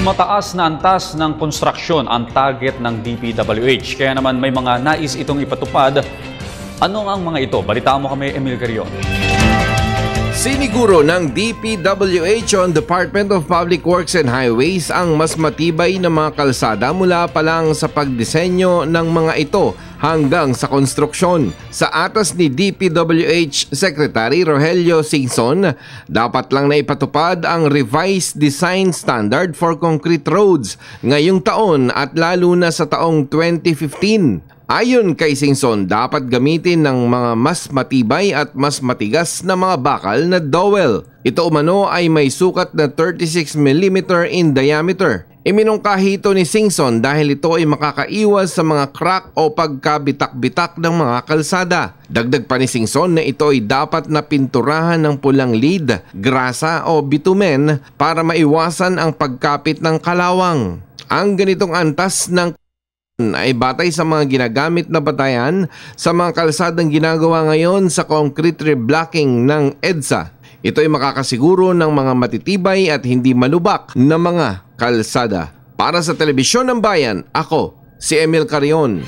mataas na antas ng konstruksyon ang target ng DPWH. Kaya naman may mga nais itong ipatupad. Ano ang mga ito? Balitaan mo kami, Emil Carrion. Siniguro ng DPWH on Department of Public Works and Highways ang mas matibay na mga kalsada mula pa lang sa pagdisenyo ng mga ito hanggang sa konstruksyon. Sa atas ni DPWH Secretary Rogelio Singson, dapat lang na ipatupad ang revised design standard for concrete roads ngayong taon at lalo na sa taong 2015. Ayon kay Singson, dapat gamitin ng mga mas matibay at mas matigas na mga bakal na dowel. Ito umano ay may sukat na 36mm in diameter. Iminungkahi ito ni Singson dahil ito ay makakaiwas sa mga crack o pagkabitak-bitak ng mga kalsada. Dagdag pa ni Singson na ito ay dapat na pinturahan ng pulang lead, grasa o bitumen para maiwasan ang pagkapit ng kalawang. Ang ganitong antas ng ay batay sa mga ginagamit na batayan sa mga kalsadang ginagawa ngayon sa concrete reblocking ng EDSA. Ito ay makakasiguro ng mga matitibay at hindi malubak na mga kalsada. Para sa Telebisyon ng Bayan, ako si Emil Carrion.